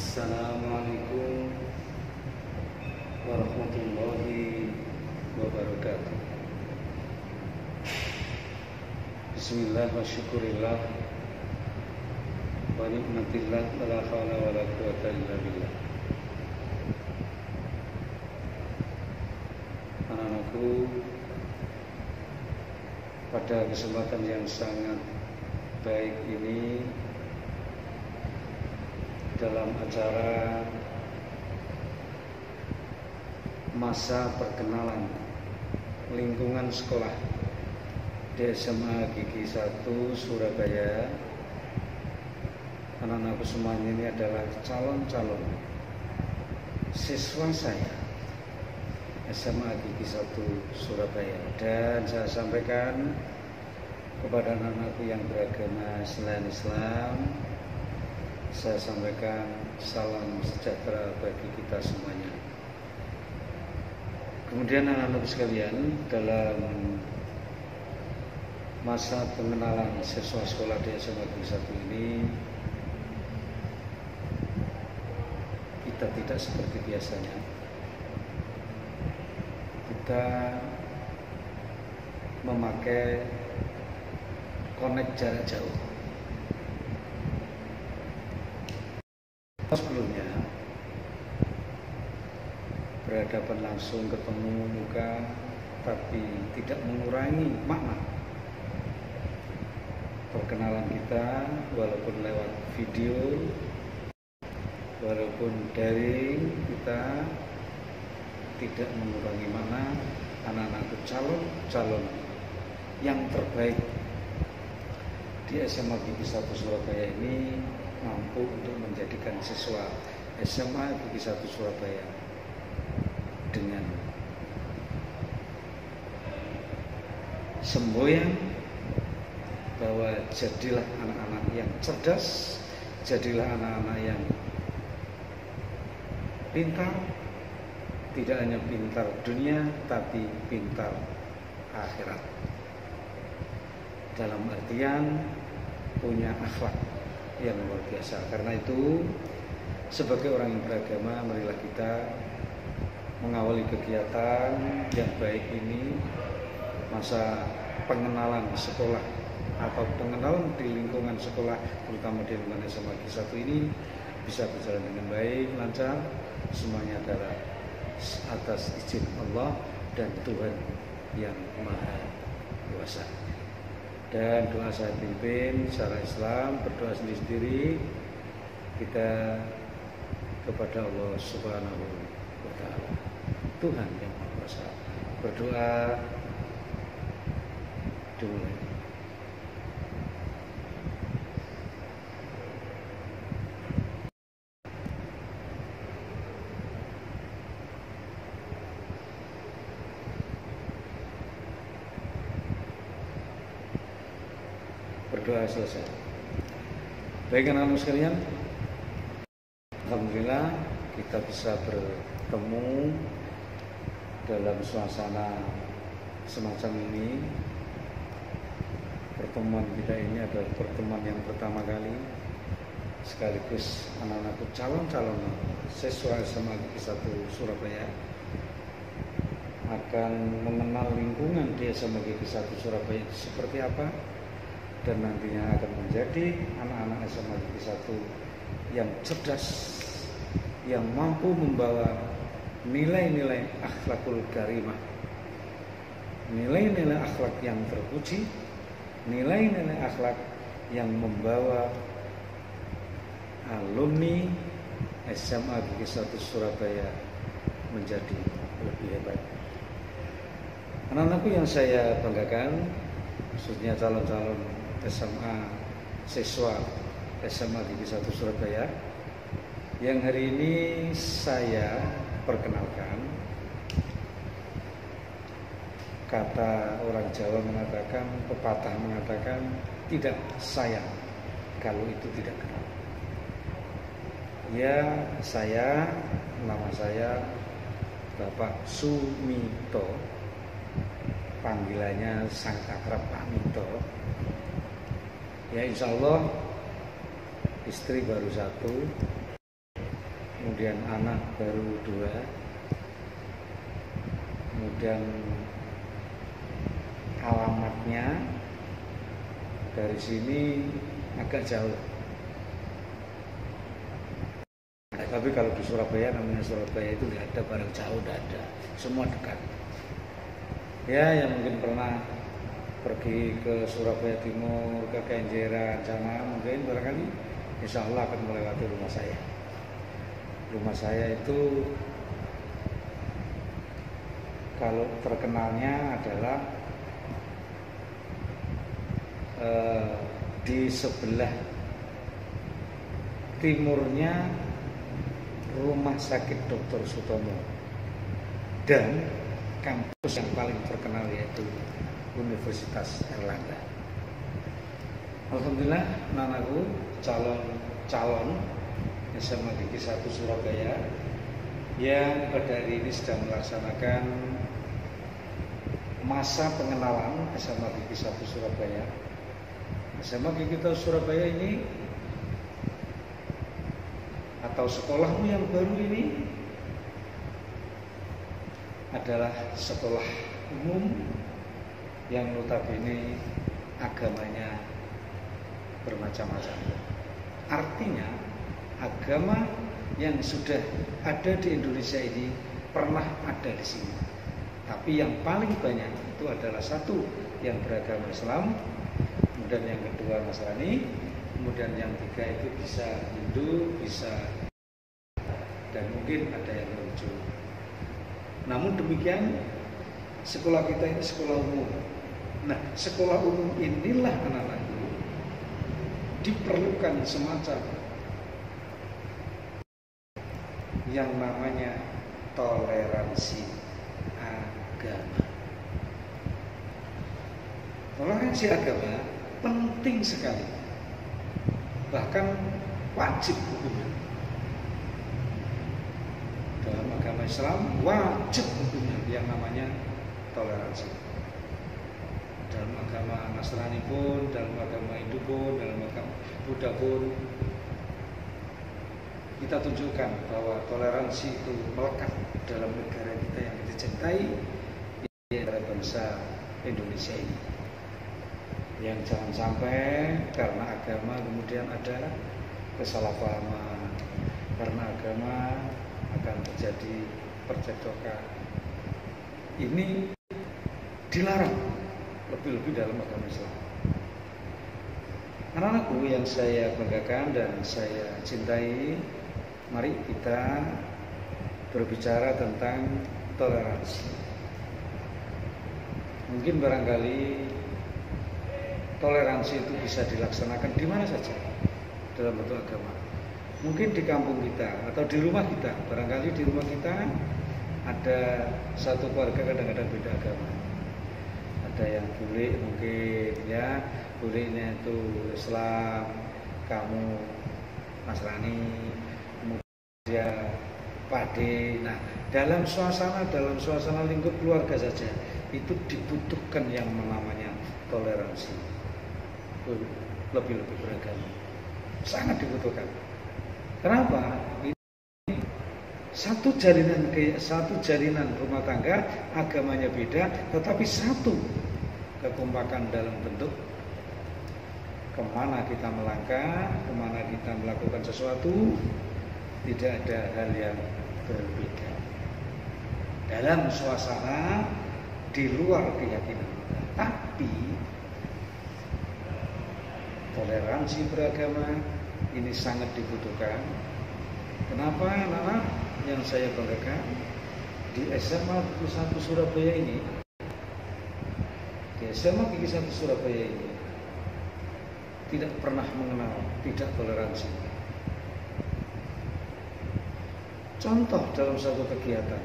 Assalamualaikum warahmatullahi wabarakatuh. Bismillah wa syukurillah wa nikmatillah wa la hawla wa la quwwata illa billah. Anak-anakku, pada kesempatan yang sangat baik ini, dalam acara masa perkenalan lingkungan sekolah di SMA Gigi 1 Surabaya, anak-anakku semuanya ini adalah calon-calon siswa saya SMA Gigi 1 Surabaya, dan saya sampaikan kepada anak-anakku yang beragama selain Islam, saya sampaikan salam sejahtera bagi kita semuanya. Kemudian anak-anak sekalian, dalam masa pengenalan siswa sekolah di SMA Gigi 1 ini, kita tidak seperti biasanya. Kita memakai connect jarak jauh. Sebelumnya berhadapan langsung, ketemu muka, tapi tidak mengurangi makna perkenalan kita, walaupun lewat video, walaupun daring, kita tidak mengurangi makna. Anak-anak calon yang terbaik di SMA Gigi 1 Surabaya ini mampu untuk menjadikan siswa SMA Gigi 1 Surabaya dengan semboyan bahwa jadilah anak-anak yang cerdas, jadilah anak-anak yang pintar, tidak hanya pintar dunia tapi pintar akhirat, dalam artian punya akhlak yang luar biasa. Karena itu, sebagai orang yang beragama, marilah kita mengawali kegiatan yang baik ini, masa pengenalan sekolah atau pengenalan di lingkungan sekolah, terutama di lingkungan SMA Gigi 1 ini, bisa berjalan dengan baik, lancar. Semuanya adalah atas izin Allah dan Tuhan yang Maha Kuasa. Dan doa saya pimpin secara Islam, berdoa sendiri-sendiri kita kepada Allah Subhanahu wa Ta'ala, Tuhan yang Maha Kuasa. Berdoa dulu. Berdoa selesai. Baik anak-anak sekalian, alhamdulillah kita bisa bertemu dalam suasana semacam ini. Pertemuan kita ini adalah pertemuan yang pertama kali, sekaligus anak-anakku calon-calon siswa SMA Gigi 1 Surabaya akan mengenal lingkungan di SMA Gigi 1 Surabaya itu seperti apa, dan nantinya akan menjadi anak-anak SMA Gigi 1 yang cerdas, yang mampu membawa nilai-nilai akhlakul karimah, nilai-nilai akhlak yang terpuji, nilai-nilai akhlak yang membawa alumni SMA Gigi 1 Surabaya menjadi lebih hebat. Anak-anakku yang saya banggakan, khususnya calon-calon SMA siswa SMA Gigi 1 Surabaya, yang hari ini saya perkenalkan. Kata orang Jawa mengatakan, pepatah mengatakan, tidak sayang kalau itu tidak kenal. Ya, nama saya Bapak Sumito, panggilannya sang akrab Pak Mito. Ya, insya Allah istri baru satu, kemudian anak baru 2, kemudian alamatnya dari sini agak jauh. Tapi kalau di Surabaya, namanya Surabaya itu tidak ada barang jauh, tidak ada, semua dekat. Ya, yang mungkin pernah pergi ke Surabaya Timur, ke Kenjeran sana, mungkin barangkali insya Allah akan melewati rumah saya. Rumah saya itu kalau terkenalnya adalah di sebelah timurnya Rumah Sakit Dr. Sutomo dan kampus yang paling terkenal yaitu Universitas Erlangga. Alhamdulillah, anakku calon SMA Gigi 1 Surabaya yang pada hari ini sedang melaksanakan masa pengenalan SMA Gigi 1 Surabaya. SMA Gigi 1 Surabaya ini atau sekolahmu yang baru ini adalah sekolah umum yang notabene agamanya bermacam-macam. Artinya agama yang sudah ada di Indonesia ini pernah ada di sini. Tapi yang paling banyak itu adalah satu yang beragama Islam, kemudian yang kedua Nasrani, kemudian yang tiga itu bisa Hindu, bisa, dan mungkin ada yang Konghucu. Namun demikian sekolah kita ini sekolah umum. Nah, sekolah umum inilah anak-anakku diperlukan semacam yang namanya toleransi agama. Toleransi agama penting sekali, bahkan wajib hukumnya. Dalam agama Islam wajib hukumnya yang namanya toleransi. Dalam agama Nasrani pun, dalam agama Hindu pun, dalam agama Buddha pun, kita tunjukkan bahwa toleransi itu melekat dalam negara kita yang kita cintai, yaitu bangsa Indonesia ini. Yang jangan sampai karena agama kemudian ada kesalahpahaman, karena agama akan terjadi percekcokan. Ini dilarang, lebih-lebih dalam agama Islam. Anak-anakku yang saya banggakan dan saya cintai, mari kita berbicara tentang toleransi. Mungkin barangkali toleransi itu bisa dilaksanakan di mana saja dalam bentuk agama. Mungkin di kampung kita atau di rumah kita. Barangkali di rumah kita ada satu keluarga kadang-kadang beda agama. Ada yang bule mungkin ya, bulenya itu Islam, kamu Nasrani, kemudian Pade. Nah, dalam suasana lingkup keluarga saja itu dibutuhkan yang namanya toleransi. Lebih-lebih beragama, sangat dibutuhkan. Kenapa? Ini satu jaringan rumah tangga, agamanya beda, tetapi satu kekompakan dalam bentuk kemana kita melangkah, kemana kita melakukan sesuatu, tidak ada hal yang berbeda. Dalam suasana di luar keyakinan, tapi toleransi beragama ini sangat dibutuhkan. Kenapa anak-anak yang saya banggakan di SMA Gigi 1 Surabaya ini, di SMA Gigi 1 Surabaya ini tidak pernah mengenal tidak toleransi. Contoh dalam satu kegiatan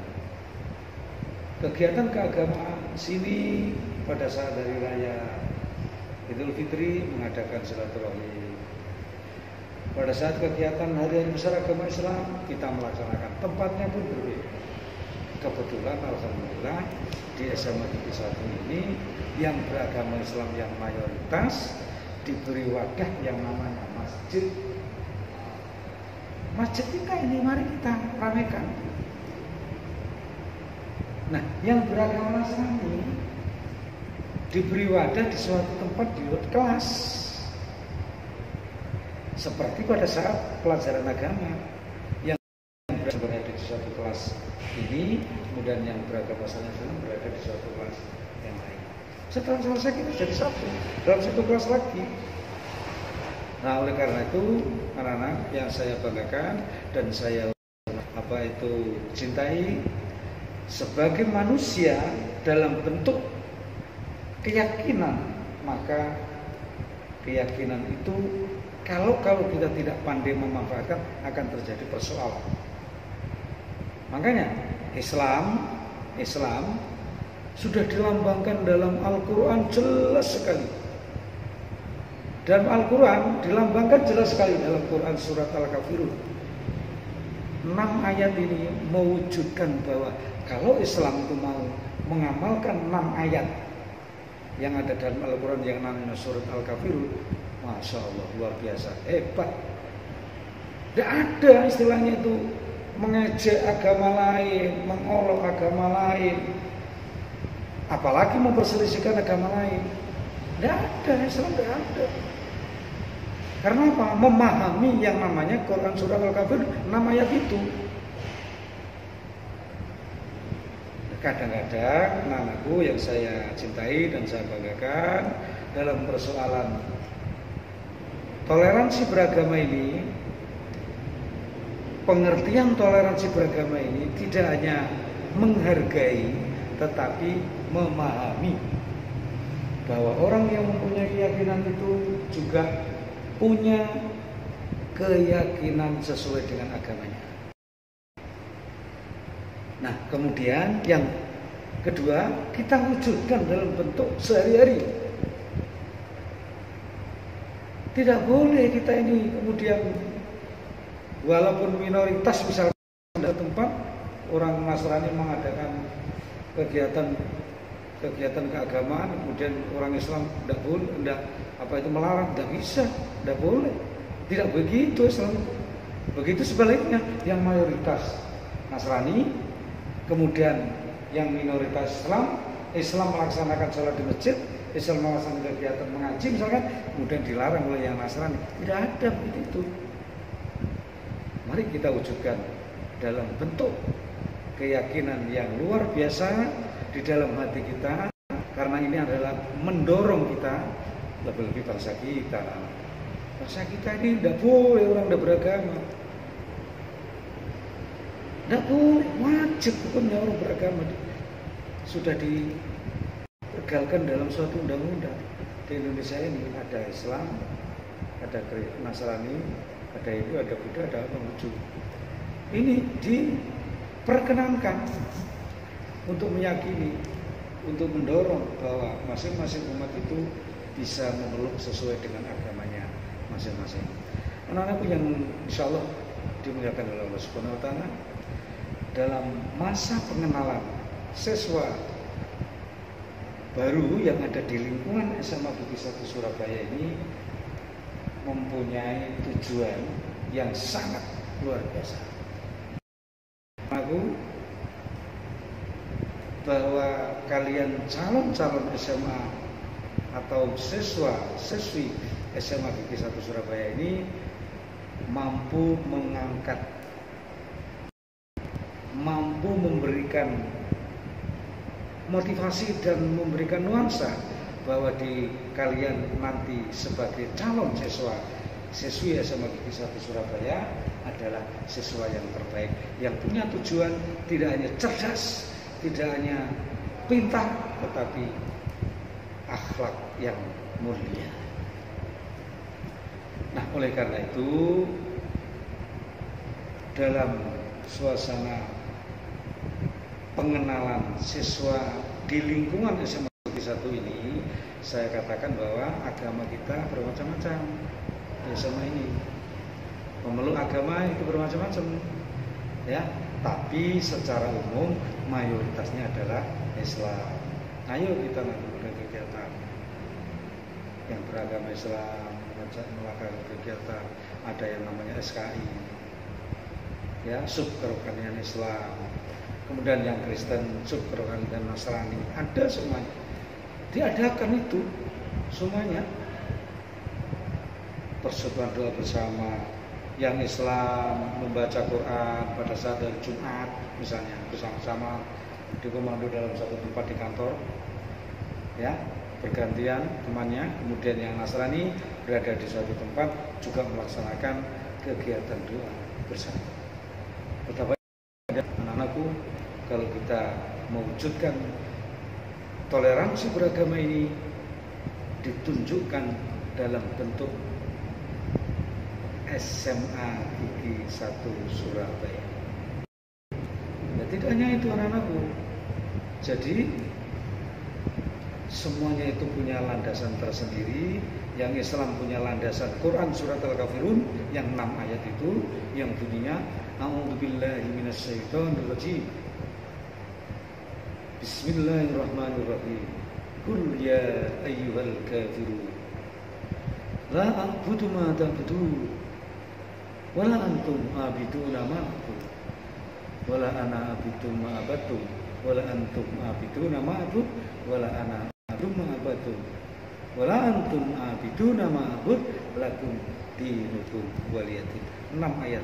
keagamaan sini pada saat hari raya Idul Fitri mengadakan silaturahmi. Pada saat kegiatan hari-hari besar agama Islam kita melaksanakan, tempatnya pun berbeda. Kebetulan alhamdulillah di SMA Gigi 1 ini yang beragama Islam yang mayoritas diberi wadah yang namanya masjid masjid kita ini mari kita ramaikan. Nah, yang beragama Nasrani diberi wadah di suatu tempat di kelas, seperti pada saat pelajaran agama yang berada di suatu kelas ini, kemudian yang beragama Islam berada di suatu kelas yang lain. Setelah selesai kita jadi satu dalam satu kelas lagi. Nah, oleh karena itu anak-anak yang saya banggakan dan saya cintai sebagai manusia dalam bentuk keyakinan, maka keyakinan itu kalau kita tidak pandai memanfaatkan akan terjadi persoalan. Makanya Islam sudah dilambangkan dalam Al-Quran jelas sekali. Dalam Al-Quran dilambangkan jelas sekali dalam Quran surat Al-Kafirun. 6 ayat ini mewujudkan bahwa kalau Islam itu mau mengamalkan 6 ayat yang ada dalam Al-Quran yang namanya surat Al-Kafirun, Masya Allah, luar biasa, hebat. Tidak ada istilahnya itu mengejek agama lain, mengolok agama lain, apalagi memperselisihkan agama lain. Tidak ada, Islam tidak ada. Karena apa? Memahami yang namanya Quran Surah Al-Kafirun 6 ayat itu. Kadang-kadang anak-anakku yang saya cintai dan saya banggakan dalam persoalan toleransi beragama ini, pengertian toleransi beragama ini tidak hanya menghargai tetapi memahami bahwa orang yang mempunyai keyakinan itu juga punya keyakinan sesuai dengan agamanya. Nah, kemudian yang kedua, kita wujudkan dalam bentuk sehari-hari. Tidak boleh kita ini kemudian walaupun minoritas misalnya ada tempat orang Nasrani mengadakan kegiatan keagamaan, kemudian orang Islam tidak boleh, melarang, tidak bisa, tidak boleh, tidak begitu Islam. Begitu sebaliknya, yang mayoritas Nasrani, kemudian yang minoritas Islam melaksanakan sholat di masjid, Islam melaksanakan kegiatan mengaji misalkan, kemudian dilarang oleh yang Nasrani, tidak ada begitu. Mari kita wujudkan dalam bentuk keyakinan yang luar biasa di dalam hati kita, karena ini adalah mendorong kita, lebih-lebih bangsa kita. Bangsa kita ini tidak boleh orang tidak beragama, tidak boleh, wajib hukumnya orang beragama sudah dilegalkan dalam suatu undang-undang. Di Indonesia ini ada Islam, ada Nasrani, ada Hindu, ada Buddha, ada Konghucu. Ini diperkenankan untuk meyakini, untuk mendorong bahwa masing-masing umat itu bisa memeluk sesuai dengan agamanya masing-masing. Anak-anakku yang insya Allah dimuliakan oleh Allah Subhanahu Wa Taala, dalam masa pengenalan siswa baru yang ada di lingkungan SMA Gigi 1 Surabaya ini mempunyai tujuan yang sangat luar biasa. Aku bahwa kalian calon-calon SMA atau siswa-siswi SMA Gigi 1 Surabaya ini mampu mengangkat, mampu memberikan motivasi dan memberikan nuansa bahwa di kalian nanti sebagai calon siswi SMA Gigi 1 Surabaya adalah siswa yang terbaik, yang punya tujuan tidak hanya cerdas, tidak hanya pintar, tetapi akhlak yang mulia. Nah, oleh karena itu dalam suasana pengenalan siswa di lingkungan SMA Gigi 1 ini, saya katakan bahwa agama kita bermacam-macam di SMA ini. Memeluk agama itu bermacam-macam, ya. Tapi secara umum mayoritasnya adalah Islam. Ayo kita melakukan kegiatan yang beragama Islam, melakukan kegiatan. Ada yang namanya SKI, ya sub kerohanian Islam. Kemudian yang Kristen sub kerohanian Nasrani, ada semuanya. Diadakan itu semuanya. Persekutuan doa bersama. Yang Islam membaca Quran pada saat hari Jumat misalnya bersama-sama dikomando dalam satu tempat di kantor, ya bergantian temannya. Kemudian yang Nasrani berada di suatu tempat juga melaksanakan kegiatan doa bersama. Betapa anak-anakku, kalau kita mewujudkan toleransi beragama ini ditunjukkan dalam bentuk SMA Gigi 1 Surabaya. Nah, tidak hanya itu anak-anakku. Jadi semuanya itu punya landasan tersendiri. Yang Islam punya landasan Quran surat Al-Kafirun yang 6 ayat itu yang bunyinya A'udzubillahi minasyaitonirrajim. Bismillahirrahmanirrahim. Qul ya ayyuhal kafirun la a'budu ma ta'budun wala antum abiduna ma a'bud wala ana abidu ma abadtum wala antum abiduna ma a'bud wala ana abidu ma abadtum wala antum abiduna ma a'bud lakum dinukum waliyadin. 6 ayat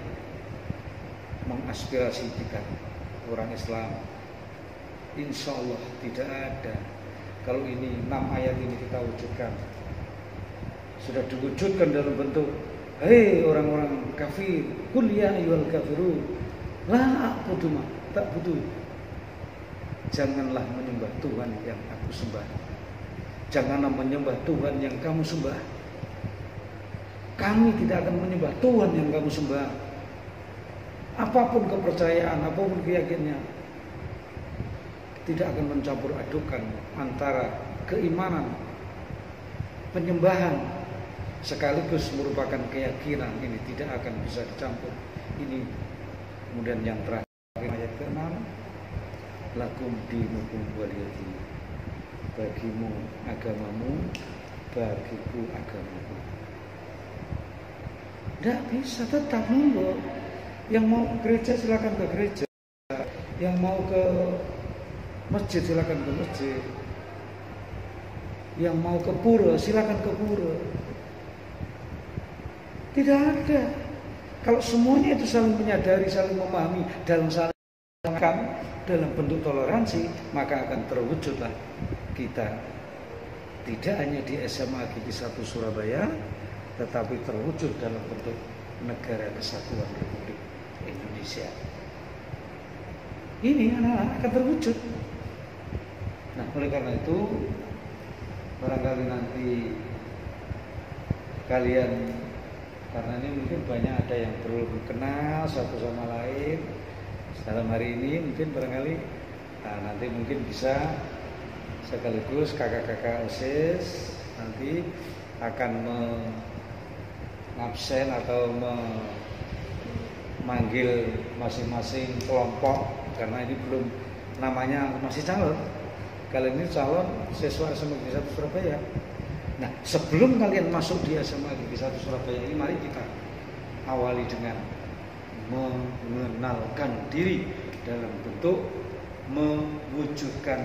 mengaspirasi kita orang Islam. Insya Allah tidak ada kalau ini 6 ayat ini kita wujudkan, sudah diwujudkan dalam bentuk hei orang-orang kafir, qul ya ayyuhal kafirun la a'budu ma ta'budun. Janganlah menyembah Tuhan yang aku sembah. Janganlah menyembah Tuhan yang kamu sembah. Kami tidak akan menyembah Tuhan yang kamu sembah. Apapun kepercayaan, apapun keyakinannya, tidak akan mencampur adukan antara keimanan, penyembahan sekaligus merupakan keyakinan. Ini tidak akan bisa dicampur. Ini kemudian yang terakhir ayat ke-6, lakum dinukum waliyadin. Bagimu agamamu, bagiku agamaku. Tidak bisa, tetap monggo. Yang mau ke gereja silakan ke gereja, yang mau ke masjid silakan ke masjid, yang mau ke pura silakan ke pura. Tidak ada. Kalau semuanya itu saling menyadari, saling memahami, dalam saling dalam bentuk toleransi, maka akan terwujudlah kita tidak hanya di SMA Gigi 1 Surabaya, tetapi terwujud dalam bentuk negara kesatuan Republik Indonesia. Ini anak-anak akan terwujud. Nah, oleh karena itu barangkali nanti kalian, karena ini mungkin banyak ada yang belum kenal satu sama lain dalam hari ini, mungkin barangkali nanti mungkin bisa sekaligus kakak-kakak OSIS nanti akan mengabsen atau memanggil masing-masing kelompok, karena ini belum namanya masih calon. Kalian ini calon siswa SMA Gigi 1 Surabaya. Nah, sebelum kalian masuk di SMA Gigi 1 Surabaya ini, mari kita awali dengan mengenalkan diri dalam bentuk mewujudkan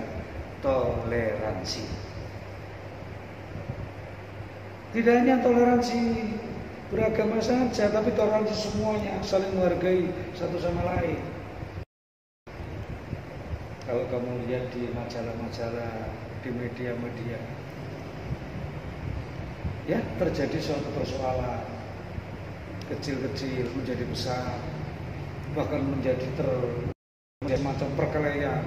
toleransi. Tidak hanya toleransi beragama saja, tapi toleransi semuanya, saling menghargai satu sama lain. Kalau kamu lihat di majalah-majalah, di media-media, ya terjadi suatu persoalan kecil-kecil menjadi besar, bahkan menjadi macam perkelahian.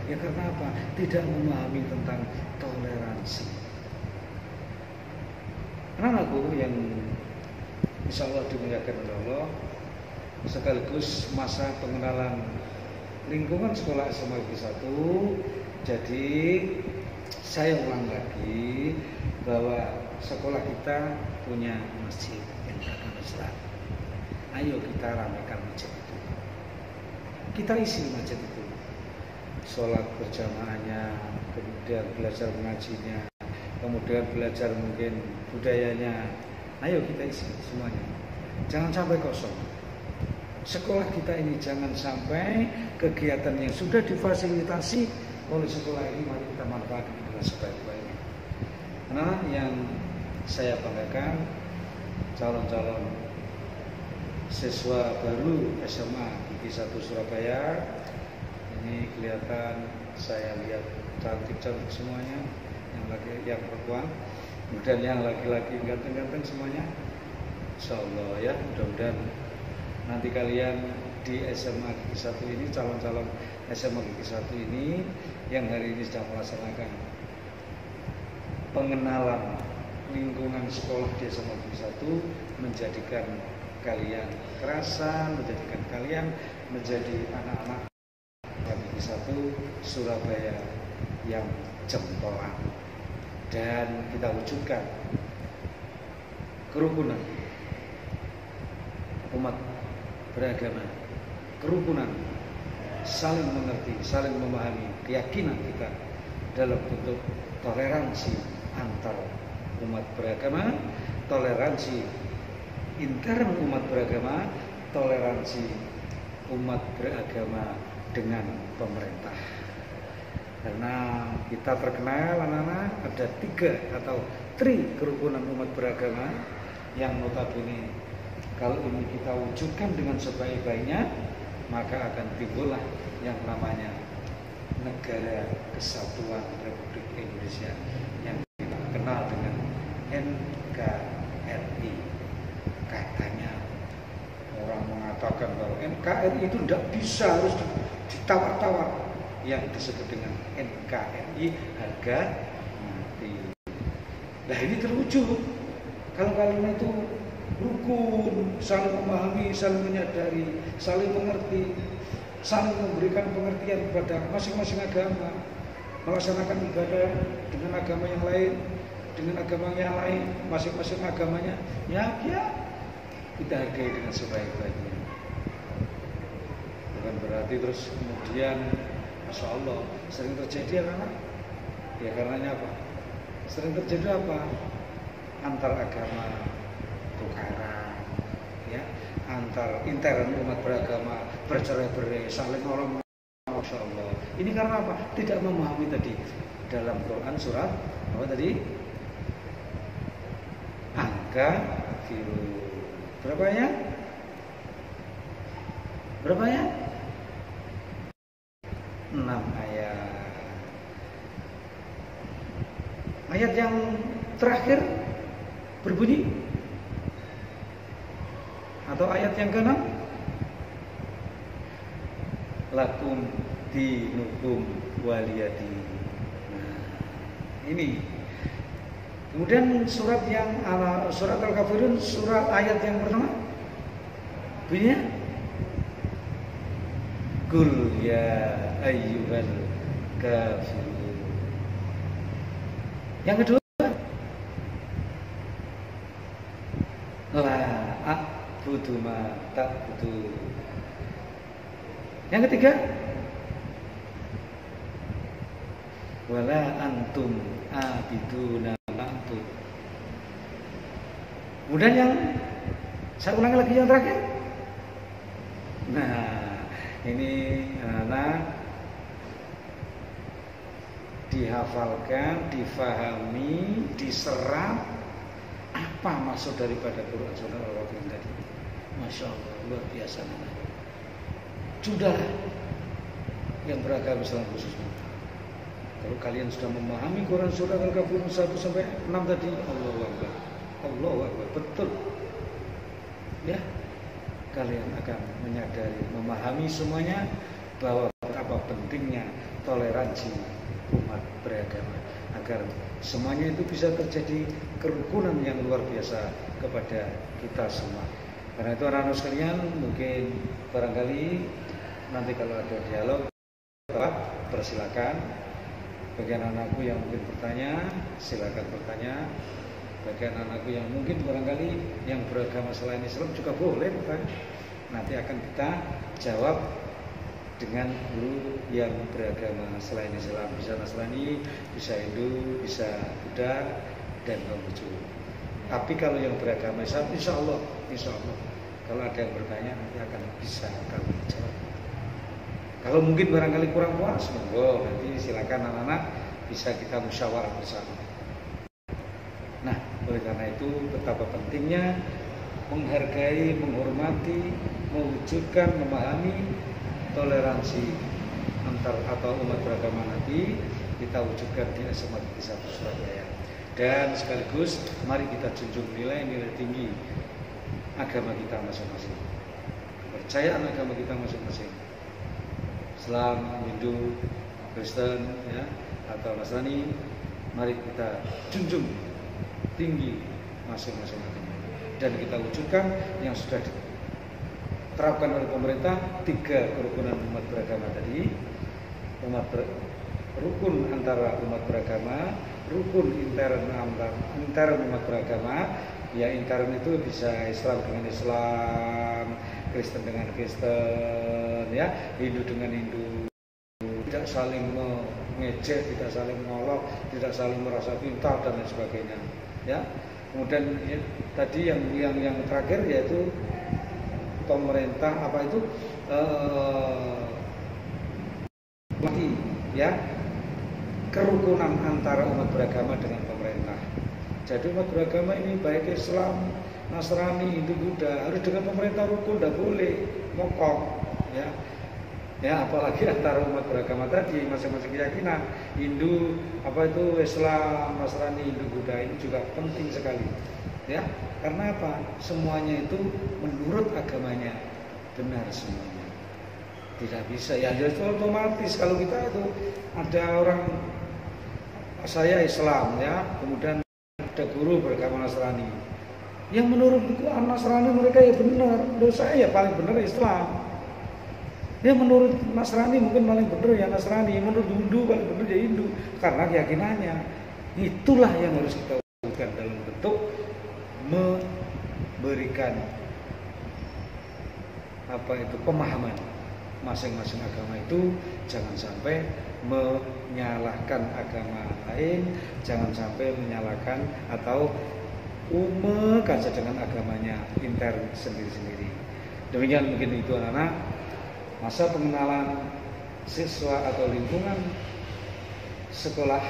Ya karena apa? Tidak memahami tentang toleransi. Anak-anakku yang insya Allah dimuliakan oleh Allah, sekaligus masa pengenalan lingkungan sekolah SMA Gigi 1. Jadi saya ulang lagi bahwa sekolah kita punya masjid yang beragama Islam. Ayo kita ramaikan masjid itu. Kita isi masjid itu. Sholat berjamaahnya, kemudian belajar mengajinya, kemudian belajar mungkin budayanya. Ayo kita isi semuanya. Jangan sampai kosong. sekolah kita ini jangan sampai kegiatan yang sudah difasilitasi oleh sekolah ini mari kita manfaatkan dengan sebaik-baiknya. Karena yang saya banggakan calon-calon siswa baru SMA Gigi 1 Surabaya ini kelihatan, saya lihat cantik-cantik semuanya, yang laki yang perempuan, kemudian yang laki-laki ganteng-ganteng semuanya. Insyaallah ya, mudah-mudahan nanti kalian di SMA Gigi 1 ini, calon-calon SMA Gigi 1 ini yang hari ini sedang melaksanakan pengenalan lingkungan sekolah di SMA Gigi 1 menjadikan kalian kerasan, menjadikan kalian menjadi anak-anak Gigi 1 Surabaya yang jempolan, dan kita wujudkan kerukunan umat beragama, kerukunan, saling mengerti, saling memahami, keyakinan kita dalam bentuk toleransi antar umat beragama, toleransi intern umat beragama, toleransi umat beragama dengan pemerintah. Karena kita terkenal anak-anak ada 3 atau kerukunan umat beragama yang notabene kalau ini kita wujudkan dengan sebaik-baiknya, maka akan timbullah yang namanya Negara Kesatuan Republik Indonesia yang kita kenal dengan NKRI. Katanya orang mengatakan bahwa NKRI itu tidak bisa, harus ditawar-tawar. Yang disebut dengan NKRI harga mati. Nah ini terwujud kalau kalian itu rukun, saling memahami, saling menyadari, saling mengerti, saling memberikan pengertian kepada masing-masing agama, melaksanakan ibadah dengan agama yang lain, dengan agama yang lain, masing-masing agamanya ya kita hargai dengan sebaik-baiknya. Bukan berarti terus kemudian Masya Allah sering terjadi anak-anak. Ya karenanya apa? Sering terjadi apa? Antar agama tukaran, ya, antar intern umat beragama bercerai-berai, saling orang. Masya Allah. Ini karena apa? Tidak memahami tadi dalam Quran surat apa tadi? Angka biru. Berapa ya? Berapa ya? 6 ayat. Ayat yang terakhir berbunyi atau ayat yang ke-6 lakum dinukum waliyadi. Nah, ini. Kemudian surat yang surat Al-Kafirun, surat ayat yang pertama bunyinya Qul ya ayyuhal kafirun. Yang kedua la a'budu ma ta'budu. Yang ketiga wala antum abiduna ma'bud. Kemudian yang saya ulangi lagi yang terakhir. Nah, ini anak dihafalkan, difahami, diserap apa maksud daripada Quran Sunnah Al-Waqi'in tadi. Masya Allah, luar biasa. Sudah yang beragama Islam khususnya. Kalau kalian sudah memahami Quran Surah Al-Kafirun 1 sampai 6 tadi, Allahu Akbar. Allahu Akbar, betul. Ya, kalian akan menyadari, memahami semuanya bahwa betapa pentingnya toleransi umat beragama agar semuanya itu bisa terjadi kerukunan yang luar biasa kepada kita semua. Karena itu anak-anak sekalian, mungkin barangkali nanti kalau ada dialog persilakan. Bagi anak-anakku yang mungkin bertanya, silakan bertanya. Bagi anak-anakku yang mungkin barangkali yang beragama selain Islam juga boleh bertanya. Nanti akan kita jawab dengan guru yang beragama selain Islam, bisa Nasrani, bisa Hindu, bisa Buddha, dan Konghucu. Tapi kalau yang beragama Islam, insya Allah Kalau ada yang bertanya nanti akan bisa kami jawab. Kalau mungkin barangkali kurang puas, monggo nanti silakan anak-anak bisa kita musyawarah bersama. Nah, oleh karena itu betapa pentingnya menghargai, menghormati, mewujudkan, memahami toleransi antar atau umat beragama nanti kita wujudkan di SMA Negeri 1 Surabaya. Dan sekaligus mari kita junjung nilai-nilai tinggi agama kita masing-masing, kepercayaan agama kita masing-masing, Islam, Hindu, Kristen, ya, atau Nasrani, mari kita junjung tinggi masing-masing agama dan kita wujudkan yang sudah diterapkan oleh pemerintah 3 kerukunan umat beragama tadi, rukun antara umat beragama, rukun intern umat beragama. Ya, intern itu bisa Islam dengan Islam, Kristen dengan Kristen, ya, Hindu dengan Hindu. Tidak saling mengejek, tidak saling mengolok, tidak saling merasa pintar dan lain sebagainya. Ya, kemudian ya, tadi yang terakhir yaitu pemerintah apa itu ya, kerukunan antara umat beragama dengan pemerintah. Jadi umat beragama ini baik Islam, Nasrani, Hindu, Buddha harus dengan pemerintah rukun, tidak boleh mokok, ya. Ya, apalagi antara umat beragama tadi masing-masing keyakinan, Hindu, apa itu Islam, Nasrani, Hindu, Buddha ini juga penting sekali, ya. Karena apa? Semuanya itu menurut agamanya benar semuanya. Tidak bisa, ya itu otomatis kalau kita itu ada orang saya Islam, ya, kemudian ada guru beragama Nasrani yang menurut Nasrani mereka ya benar, menurut saya ya paling benar Islam. Ya menurut Nasrani mungkin paling benar ya Nasrani, menurut Hindu paling benar ya Hindu, karena keyakinannya. Itulah yang harus kita lakukan dalam bentuk memberikan apa itu pemahaman masing-masing agama itu, jangan sampai menyalahkan agama lain, jangan sampai menyalahkan atau umek aja dengan agamanya intern sendiri-sendiri. Demikian mungkin itu anak-anak, masa pengenalan siswa atau lingkungan sekolah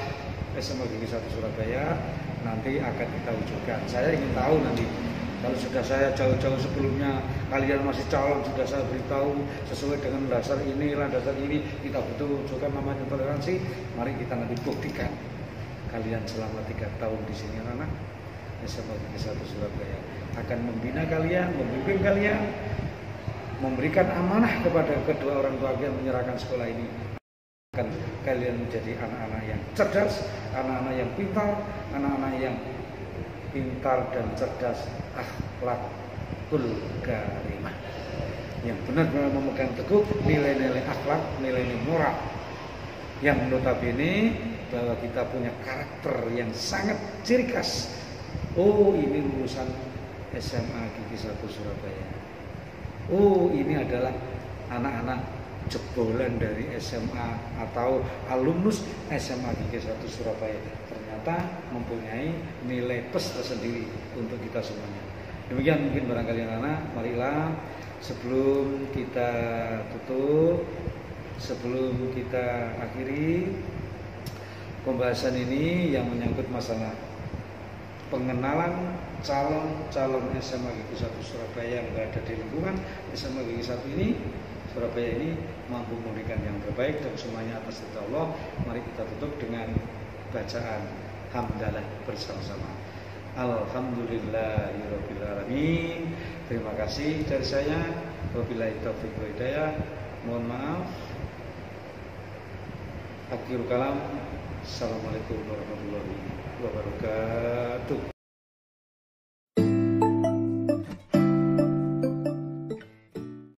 SMA Negeri 1 Surabaya nanti akan kita wujudkan. Saya ingin tahu nanti kalau sudah saya jauh-jauh sebelumnya kalian masih calon, sudah saya beritahu sesuai dengan dasar inilah, dasar ini kita betul wujudkan namanya toleransi. Mari kita nanti buktikan kalian selama 3 tahun di sini anak SMA Negeri 1 Surabaya akan membina kalian, membimbing kalian, memberikan amanah kepada kedua orang tua kalian menyerahkan sekolah ini. Akan kalian menjadi anak-anak yang cerdas, anak-anak yang pintar, anak-anak yang pintar dan cerdas, akhlakul karimah, yang benar-benar memegang teguh nilai-nilai akhlak, nilai-nilai moral, yang notabene bahwa kita punya karakter yang sangat ciri khas. Oh, ini lulusan SMA Gigi 1 Surabaya. Oh, ini adalah anak-anak jebolan dari SMA atau alumnus SMA Gigi 1 Surabaya. Ternyata mempunyai nilai plus tersendiri untuk kita semuanya. Demikian mungkin barangkali anak-anak, marilah sebelum kita tutup, sebelum kita akhiri pembahasan ini yang menyangkut masalah pengenalan calon SMA Gigi 1 Surabaya yang berada di lingkungan SMA Gigi 1 ini, Surabaya ini mampu memberikan yang terbaik dan semuanya atas ridha Allah. Mari kita tutup dengan bacaan hamdalah bersama-sama. Alhamdulillahirabbil alamin. Terima kasih dari saya. Wabillahi taufiq wal hidayah. Mohon maaf. Akhirul kalam. Assalamualaikum warahmatullahi wabarakatuh.